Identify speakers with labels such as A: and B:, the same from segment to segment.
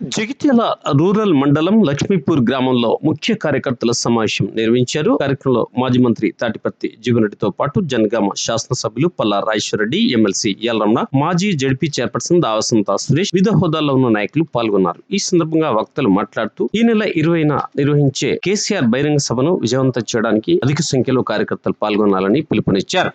A: Jagtial rural మండలం లక్ష్మీపూర్ గ్రామంలో ముఖ్య కార్యకర్తల సమావేశం నిర్వహించారు. కార్యక్రమంలో మాజీ మంత్రి తాటిపర్తి జీవన్రెడ్డితో పాటు జనగామ శాసనసభ్యులు పల్లా రాజేశ్వరరెడ్డి, ఎమ్మెల్సీ ఎల్.రమణ, మాజీ జడ్పీ చైర్పర్సన్ దావసంత సురేష్, వివిధ హోదాల్లో ఉన్న నాయకులు పాల్గొన్నారు. ఈ సందర్భంగా వక్తలు మాట్లాడుతూ ఈ నెల 20న నిర్వహించే కేసీఆర్ బహిరంగ సభను విజయవంతం చేయడానికి అధిక సంఖ్యలో కార్యకర్తలు పాల్గొనాలని పిలుపునిచ్చారు.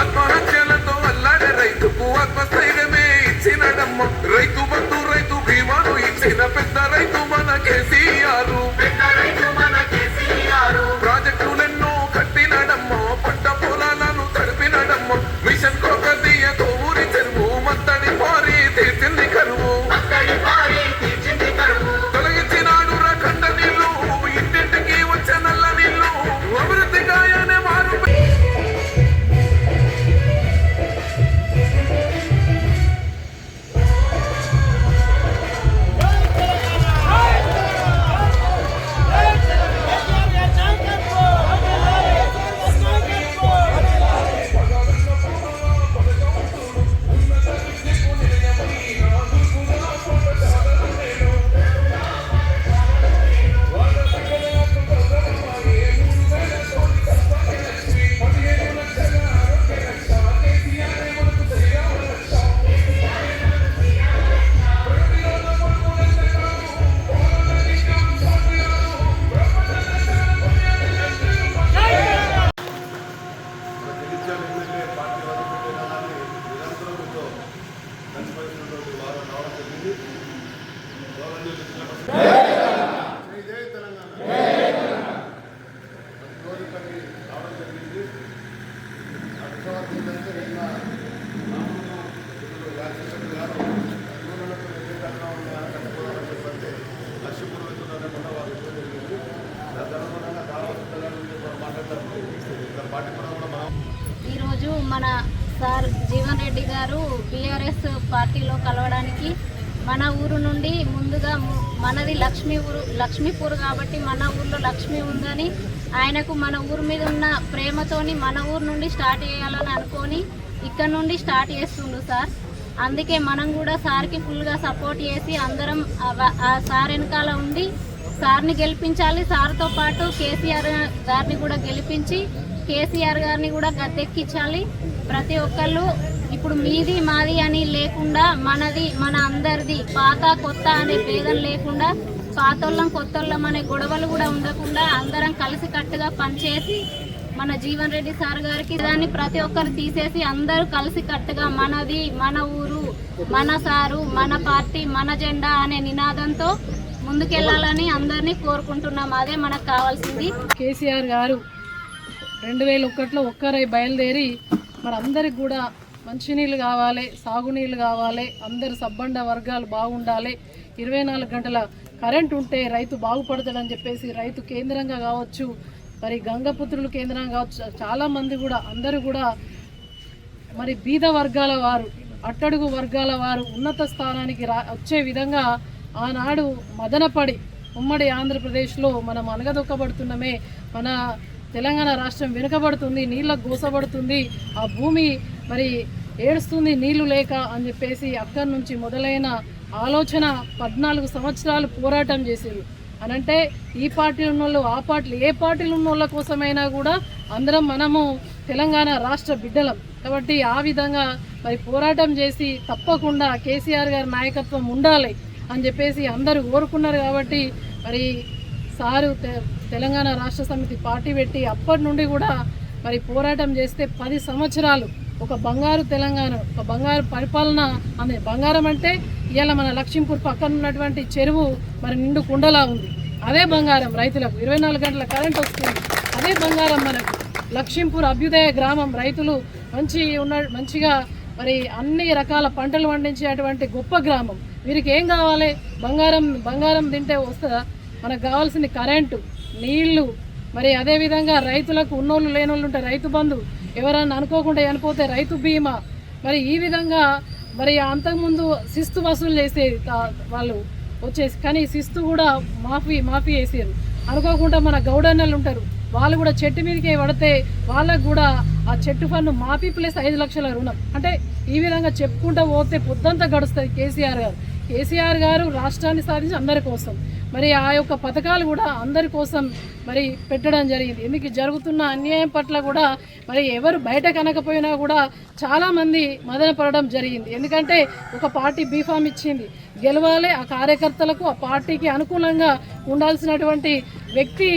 B: ఆత్మహత్యలతో అల్లాడే రైతుకు ఆత్మస్థైర్యమే ఇచ్చినడమ్మ. రైతు బంధు రైతు బీమాను ఇచ్చిన పెద్ద రైతు మన కేసీఆర్. ప్రాజెక్టులెన్నో కట్టినడమ్మ, పంట పొలాలను తడిపినడమ్మ. మిషన్ కోకతీయతో ఊరి చెరువు మత్తడి పారి తీర్చింది కరువు. తొలగించినాడు రకండ నీళ్లు, ఇంటింటికి వచ్చే నల్ల నీళ్లు. అభివృద్ధి గాయనే మారు
C: ఈరోజు మన సార్ జీవన్ రెడ్డి గారు బీఆర్ఎస్ పార్టీలో కలవడానికి మన ఊరు నుండి ముందుగా మనది లక్ష్మీపూర్ కాబట్టి మన ఊర్లో లక్ష్మి ఉందని ఆయనకు మన ఊరు మీద ఉన్న ప్రేమతోని మన ఊరు నుండి స్టార్ట్ చేయాలని అనుకొని ఇక్కడ నుండి స్టార్ట్ చేస్తుండు సార్. అందుకే మనం కూడా సార్కి ఫుల్గా సపోర్ట్ చేసి అందరం ఆ సార్ వెనకాల ఉండి సార్ని గెలిపించాలి. సార్తో పాటు కేసీఆర్ గారిని కూడా గెలిపించి కేసీఆర్ గారిని కూడా గద్దెక్కించాలి. ప్రతి ఒక్కళ్ళు ఇప్పుడు మీది మాది అని లేకుండా మనది మన అందరిది, పాత కొత్త అనే భేదం లేకుండా, పాతోళ్ళం కొత్తోళ్ళం అనే గొడవలు కూడా ఉండకుండా అందరం కలిసి కట్టుగా పనిచేసి మన జీవన్ రెడ్డి సార్ గారికి దాన్ని ప్రతి ఒక్కరు తీసేసి అందరూ కలిసి కట్టుగా మనది, మన ఊరు, మన సారు, మన పార్టీ, మన జెండా అనే నినాదంతో ముందుకెళ్లాలని అందరినీ కోరుకుంటున్నాం. అదే మనకు కావాల్సింది.
D: కేసీఆర్ గారు 2001లో ఒక్కరై బయలుదేరి మనందరికి కూడా మంచినీళ్ళు కావాలి, సాగునీళ్ళు కావాలి, అందరు సబ్బండ వర్గాలు బాగుండాలి, 24 గంటల కరెంట్ ఉంటే రైతు బాగుపడతాడని చెప్పేసి రైతు కేంద్రంగా కావచ్చు, మరి గంగపుత్రులు కేంద్రంగా కావచ్చు, చాలామంది కూడా అందరూ కూడా మరి బీద వర్గాల వారు, అట్టడుగు వర్గాల వారు ఉన్నత స్థానానికి వచ్చే విధంగా ఆనాడు మదనపడి ఉమ్మడి ఆంధ్రప్రదేశ్లో మనం అనగదొక్కబడుతున్నామే, మన తెలంగాణ రాష్ట్రం వెనుకబడుతుంది, నీళ్ళకు గోసబడుతుంది, ఆ భూమి మరి ఏడుస్తుంది నీళ్లు లేక అని చెప్పేసి అక్కడి నుంచి మొదలైన ఆలోచన 14 సంవత్సరాలు పోరాటం చేసేది. అనంటే ఈ పార్టీలు ఉన్నోళ్ళు, ఆ పార్టీలు, ఏ పార్టీలు ఉన్న వాళ్ళ కోసమైనా కూడా అందరం మనము తెలంగాణ రాష్ట్ర బిడ్డలం కాబట్టి ఆ విధంగా మరి పోరాటం చేసి తప్పకుండా కేసీఆర్ గారి నాయకత్వం ఉండాలి అని చెప్పేసి అందరూ కోరుకున్నారు. కాబట్టి మరి సారు తెలంగాణ రాష్ట్ర సమితి పార్టీ పెట్టి అప్పటి నుండి కూడా మరి పోరాటం చేస్తే 10 సంవత్సరాలు ఒక బంగారు తెలంగాణ, ఒక బంగారు పరిపాలన అనే బంగారం అంటే ఇవాళ మన లక్ష్మీపూర్ పక్కన ఉన్నటువంటి చెరువు మరి నిండు కుండలా ఉంది. అదే బంగారం రైతులకు 24 గంటల కరెంట్ వస్తుంది. అదే బంగారం మనకు లక్ష్మీపూర్ అభ్యుదయ గ్రామం రైతులు మంచిగా మరి అన్ని రకాల పంటలు పండించేటువంటి గొప్ప గ్రామం. వీరికి ఏం కావాలి? బంగారం తింటే వస్తుందా? మనకు కావాల్సింది కరెంటు, నీళ్లు, మరి అదేవిధంగా రైతులకు ఉన్నోళ్ళు లేనోళ్ళు ఉంటే రైతు బంధు, ఎవరన్నా అనుకోకుండా చనిపోతే రైతు బీమా, మరి ఈ విధంగా మరి అంతకుముందు శిస్తు వసూలు చేసే వాళ్ళు వచ్చేసి, కానీ శిస్తు కూడా మాఫీ చేసారు. అనుకోకుండా మన గౌడన్నలు ఉంటారు, వాళ్ళు కూడా చెట్టు మీదకే పడితే వాళ్ళకు కూడా ఆ చెట్టు పన్ను మాఫీ ప్లస్ 5 లక్షల రుణం. అంటే ఈ విధంగా చెప్పుకుంటూ పోతే పొద్దంతా గడుస్తుంది. కేసీఆర్ గారు రాష్ట్రాన్ని సాధించి అందరి కోసం, మరి ఆ యొక్క పథకాలు కూడా అందరి కోసం మరి పెట్టడం జరిగింది. ఎందుకు జరుగుతున్న అన్యాయం పట్ల కూడా మరి ఎవరు బయట కనకపోయినా కూడా చాలామంది మదన పడడం జరిగింది. ఎందుకంటే ఒక పార్టీ బీఫామ్ ఇచ్చింది, గెలవాలి, ఆ కార్యకర్తలకు ఆ పార్టీకి అనుకూలంగా ఉండాల్సినటువంటి వ్యక్తి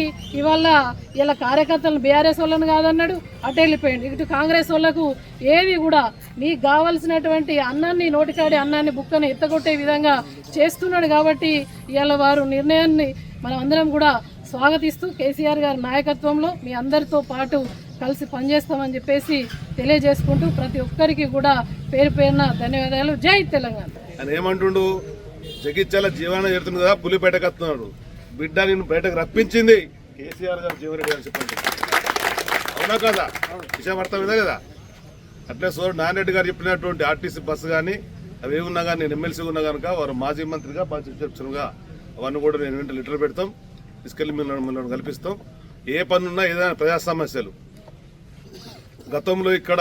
D: ఇలా కార్యకర్తలను బీఆర్ఎస్ వాళ్ళని కాదన్నాడు, అటు వెళ్ళిపోయింది. ఇటు కాంగ్రెస్ వాళ్ళకు ఏది కూడా నీకు కావాల్సినటువంటి అన్నాన్ని, నోటికాడి అన్నాన్ని, బుక్కని ఎత్తగొట్టే విధంగా చేస్తున్నాడు. కాబట్టి ఇవాళ వారు నిర్ణయాన్ని మనం అందరం కూడా స్వాగతిస్తూ కేసీఆర్ గారి నాయకత్వంలో మీ అందరితో పాటు కలిసి పనిచేస్తామని చెప్పేసి తెలియజేసుకుంటూ ప్రతి ఒక్కరికి కూడా పేరు పేరున ధన్యవాదాలు. జై తెలంగాణ.
E: ఆయన ఏమంటుండు, జగిత్యాల జీవనం చేరుతుంది కదా, పులిపేటకు వస్తున్నాడు, బిడ్డ నేను బయటకు రప్పించింది కేసీఆర్ గారు, జీవన్రెడ్డి గారు చెప్పండి. అవునా కదా? విషయం అర్థమైందా కదా? అట్లే సోదరుడు నారాయణ గారు చెప్పినటువంటి ఆర్టీసీ బస్సు కానీ అవి ఏమున్నా కానీ నేను ఎమ్మెల్సీ ఉన్నా కనుక వారు మాజీ మంత్రిగా పంచాయతీగా అవన్నీ కూడా నేను వెంట లిటర్ పెడతాం, తీసుకెళ్లి మిమ్మల్ని కల్పిస్తాం. ఏ పనున్నా ఏదైనా ప్రజా సమస్యలు గతంలో ఇక్కడ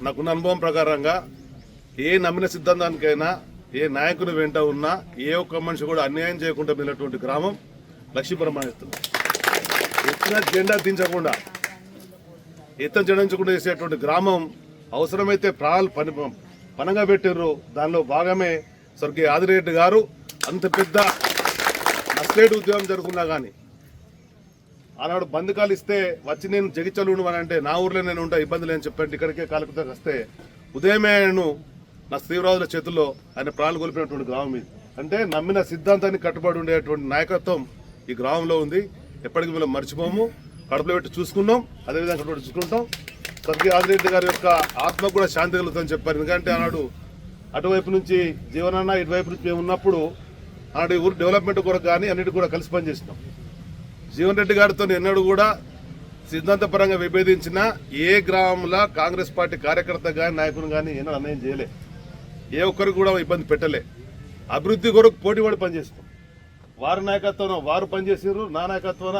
E: నాకున్న అనుభవం ప్రకారంగా ఏ నమ్మిన సిద్ధాంతానికైనా ఏ నాయకుని వెంట ఉన్నా ఏ ఒక్క మనిషి కూడా అన్యాయం చేయకుండా వెళ్ళినటువంటి గ్రామం లక్ష్మీపురం అనేస్తుంది. ఎత్తున జెండా దించకుండా చేసేటువంటి గ్రామం. అవసరమైతే ప్రాణాలు పనంగా పెట్టారు. దానిలో భాగమే స్వర్గీయ ఆదిరెడ్డి గారు. అంత పెద్ద నక్సలైట్ ఉద్యమం జరుగుతున్నా కానీ ఆనాడు బంధకాలు ఇస్తే వచ్చి నేను జగిత్యాలు అని అంటే నా ఊర్లో నేను ఉంటా, ఇబ్బంది లేని చెప్పండి, ఇక్కడికే కాలుకుతా వస్తే ఉదయమే ఆయనను నా తీవ్రవాదుల చేతుల్లో ఆయన ప్రాణాలు కోల్పోయినటువంటి గ్రామం ఇది. అంటే నమ్మిన సిద్ధాంతాన్ని కట్టుబడి ఉండేటువంటి నాయకత్వం ఈ గ్రామంలో ఉంది. ఎప్పటికీ మేము మర్చిపోము, కడుపులో పెట్టి చూసుకున్నాం, అదేవిధంగా కట్టుబడి చూసుకుంటాం. స్వర్గీయ ఆదిరెడ్డి గారి యొక్క ఆత్మకు కూడా శాంతి కలుగుతుందని చెప్పారు. ఎందుకంటే ఆనాడు అటువైపు నుంచి జీవనాన్న, ఇటువైపు నుంచి మేము ఉన్నప్పుడు ఆనాడు ఊరు డెవలప్మెంట్ కొరకు కానీ అన్నిటి కూడా కలిసి పనిచేసినాం. జీవన్ రెడ్డి గారితో ఎన్నడూ కూడా సిద్ధాంతపరంగా విభేదించిన ఏ గ్రామంలో కాంగ్రెస్ పార్టీ కార్యకర్త కానీ నాయకులు కానీ ఎన్నడూ అన్యాయం చేయలే, ఏ ఒక్కరికి కూడా ఇబ్బంది పెట్టలే. అభివృద్ధి కొరకు పోటీ పడి పనిచేసినాం. వారి నాయకత్వం వారు పనిచేసారు, నా నాయకత్వాన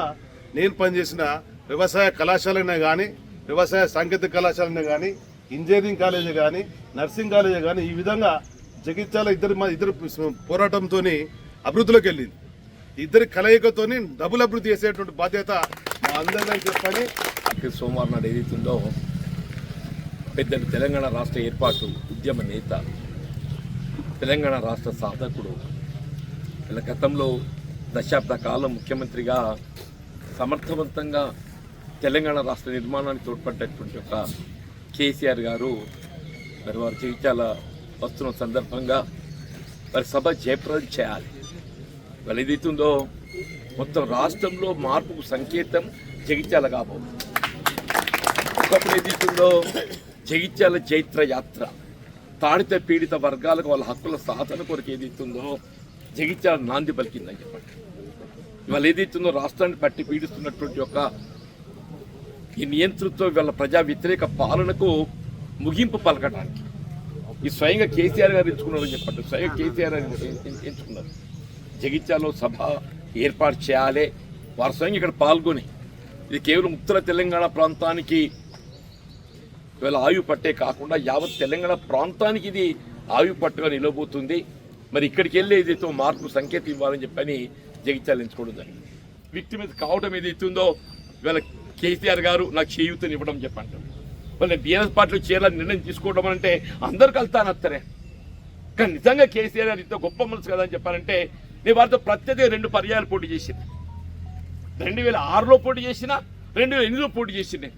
E: నేను పనిచేసిన వ్యవసాయ కళాశాలనే కానీ, వ్యవసాయ సాంకేతిక కళాశాలనే కానీ, ఇంజనీరింగ్ కాలేజీ కానీ, నర్సింగ్ కాలేజీ కానీ, ఈ విధంగా జగిత్యాల ఇద్దరు పోరాటంతో అభివృద్ధిలోకి వెళ్ళింది. ఇద్దరి కలయికతో డబుల్ అభివృద్ధి చేసేటువంటి బాధ్యత మా అందరినీ చెప్పని.
F: సోమవారం నాడు ఏదైతుందో పెద్ద తెలంగాణ రాష్ట్ర ఏర్పాటు ఉద్యమ నేత, తెలంగాణ రాష్ట్ర సాధకుడు, ఇలా గతంలో దశాబ్ద కాలం ముఖ్యమంత్రిగా సమర్థవంతంగా తెలంగాణ రాష్ట్ర నిర్మాణానికి తోడ్పడ్డటువంటి ఒక కేసీఆర్ గారు మరి వారు జగిత్యాల వస్తున్న సందర్భంగా వారి సభ జయప్రదం చేయాలి. వాళ్ళు ఏదైతుందో మొత్తం రాష్ట్రంలో మార్పుకు సంకేతం జగిత్యాల కాబోతుంది. ఒకప్పుడు ఏదైతుందో జగిత్యాల చైత్ర యాత్ర, తాడిత పీడిత వర్గాలకు వాళ్ళ హక్కుల సాధన కొరకు ఏదైతుందో జగిత్యాల నాంది పలికిందని చెప్పండి. ఇవాళ ఏదైతుందో రాష్ట్రాన్ని పట్టి పీడిస్తున్నటువంటి యొక్క ఈ నియంతృత్వం వాళ్ళ ప్రజా వ్యతిరేక పాలనకు ముగింపు పలకడానికి ఈ స్వయంగా కేసీఆర్ గారు ఎంచుకున్నారని చెప్పండి. స్వయంగా కేసీఆర్ ఎంచుకున్నారు. జగిత్యాలలో సభ ఏర్పాటు చేయాలి, వారు స్వయంగా ఇక్కడ పాల్గొని, ఇది కేవలం ఉత్తర తెలంగాణ ప్రాంతానికి ఇవాళ ఆయువు పట్టే కాకుండా యావత్ తెలంగాణ ప్రాంతానికి ఇది ఆయువు పట్టుగా నిలబోతుంది. మరి ఇక్కడికి వెళ్ళి ఏదైతే మార్పు సంకేతం ఇవ్వాలని చెప్పని జగిత్యాలు ఎంచుకోవడం జరిగింది. విక్టిమైజ్ కావడం ఏదైతుందో ఇవాళ కేసీఆర్ గారు నాకు చేయూతని ఇవ్వడం చెప్పంటారు. వాళ్ళ బీఆర్ఎస్ పార్టీలో చేరాలని నిర్ణయం తీసుకోవడం అంటే అందరు కలుతానత్తరే. కానీ నిజంగా కేసీఆర్ గారు ఇంత గొప్ప మనసు కదా అని చెప్పారంటే, నేను వారితో ప్రత్యేక 2 పర్యాయాలు పోటీ చేసింది. 2006లో పోటీ చేసిన, 2008లో పోటీ చేసింది.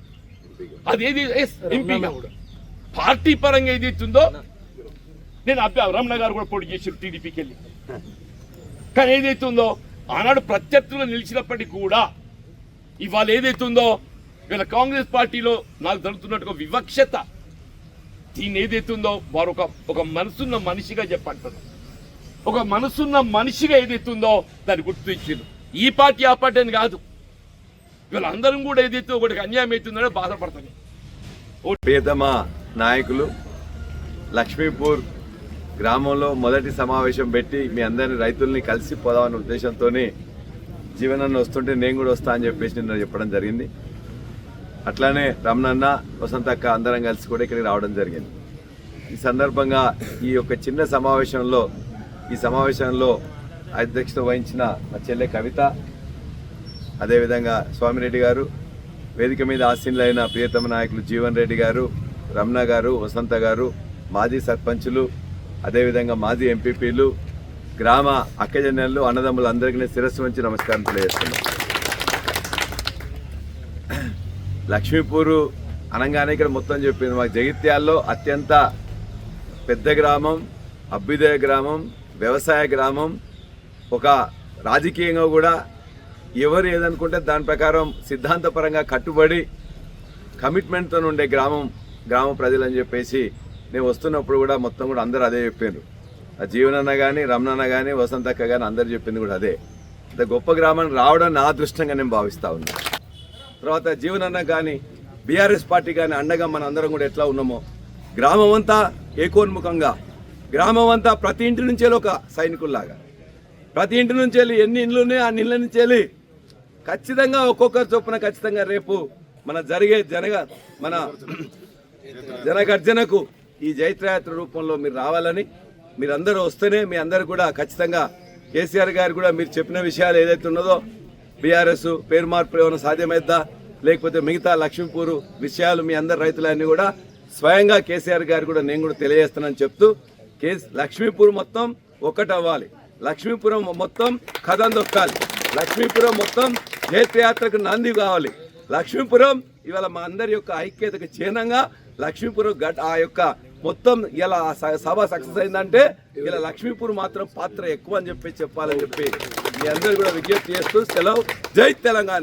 F: అదేది ఎంపీగా పార్టీ పరంగా ఏదైతుందో నేను రమణ గారు కూడా పోటీ చేసి టీడీపీకి వెళ్ళి. కానీ ఏదైతుందో ఆనాడు ప్రత్యర్థులు నిలిచినప్పటికీ కూడా ఇవాళ ఏదైతుందో వీళ్ళ కాంగ్రెస్ పార్టీలో నాకు జరుగుతున్నట్టు వివక్షత, దీన్ని ఏదైతుందో వారు ఒక మనసున్న మనిషిగా చెప్పంటారు. ఒక మనసున్న మనిషిగా ఏదైతుందో దాన్ని గుర్తించారు. ఈ పార్టీ ఆ పార్టీ అని కాదు. వీళ్ళందరం కూడా ఏదైతే ఒకటికి అన్యాయం అవుతుందో బాధపడతాను.
G: ప్రియతమ నాయకులు లక్ష్మీపూర్ గ్రామంలో మొదటి సమావేశం పెట్టి మీ అందరిని రైతుల్ని కలిసి పోదామనే ఉద్దేశంతో జీవనన్న వస్తుంటే నేను కూడా వస్తా అని చెప్పేసి నిన్న చెప్పడం జరిగింది. అట్లానే రమణన్న వసంతక్క అందరం కలిసి కూడా ఇక్కడికి రావడం జరిగింది. ఈ సందర్భంగా ఈ యొక్క చిన్న సమావేశంలో అధ్యక్షత వహించిన మా చెల్లె కవిత, అదేవిధంగా స్వామిరెడ్డి గారు, వేదిక మీద ఆసీనులైన ప్రియతమ నాయకులు జీవన్ రెడ్డి గారు, రమణ గారు, వసంత గారు, మాజీ సర్పంచులు, అదేవిధంగా మాజీ ఎంపీపీలు, గ్రామ అక్కజన్యులు, అన్నదమ్ములు అందరికీ శిరస్సు వంచి నమస్కారం తెలియజేస్తున్నాం. లక్ష్మీపూరు అనగానే ఇక్కడ మొత్తం చెప్పింది. మాకు జగిత్యాల్లో అత్యంత పెద్ద గ్రామం, అభ్యుదయ గ్రామం, వ్యవసాయ గ్రామం, ఒక రాజకీయంగా కూడా ఎవరు ఏదనుకుంటే దాని ప్రకారం సిద్ధాంతపరంగా కట్టుబడి కమిట్మెంట్తో ఉండే గ్రామ ప్రజలు అని చెప్పేసి నేను వస్తున్నప్పుడు కూడా మొత్తం కూడా అందరూ అదే చెప్పారు. ఆ జీవనన్న కానీ, రమణన్న కానీ, వసంతక్క కానీ అందరు చెప్పింది కూడా అదే. ఇంత గొప్ప గ్రామానికి రావడం నా అదృష్టంగా నేను భావిస్తా ఉన్నాను. తర్వాత జీవనన్న కానీ, బీఆర్ఎస్ పార్టీ కానీ అండగా మన అందరం కూడా ఎట్లా ఉన్నామో, గ్రామం అంతా ఏకోన్ముఖంగా, గ్రామం అంతా ప్రతి ఇంటి నుంచి ఒక సైనికుల్లాగా, ప్రతి ఇంటి నుంచి వెళ్ళి ఎన్ని ఇండ్లు ఉన్నాయో అన్ని ఇళ్ళ నుంచి వెళ్ళి ఖచ్చితంగా ఒక్కొక్కరు చొప్పున ఖచ్చితంగా రేపు మన జరిగే మన జనగర్జనకు ఈ జైత్రయాత్ర రూపంలో మీరు రావాలని, మీరందరూ వస్తేనే మీ అందరు కూడా ఖచ్చితంగా కేసీఆర్ గారు కూడా మీరు చెప్పిన విషయాలు ఏదైతే ఉన్నదో బీఆర్ఎస్ పేరు మార్పు ఏమైనా సాధ్యమైద్దా, లేకపోతే మిగతా లక్ష్మీపూర్ విషయాలు మీ అందరు రైతులన్నీ కూడా స్వయంగా కేసీఆర్ గారు కూడా నేను కూడా తెలియజేస్తానని చెప్తూ లక్ష్మీపూర్ మొత్తం ఒక్కటవ్వాలి, లక్ష్మీపురం మొత్తం కథం దొక్కాలి, లక్ష్మీపురం మొత్తం జైత్రయాత్రకు నాంది కావాలి. లక్ష్మీపురం ఇవాళ మా అందరి యొక్క ఐక్యతకు చిహ్నంగా లక్ష్మీపురం ఆ యొక్క మొత్తం ఇలా సభ సక్సెస్ అయిందంటే ఇలా లక్ష్మీపూర్ మాత్రం పాత్ర ఎక్కువ అని చెప్పాలని చెప్పి మీ అందరూ కూడా విజ్ఞప్తి చేస్తూ సెలవు. జై తెలంగాణ.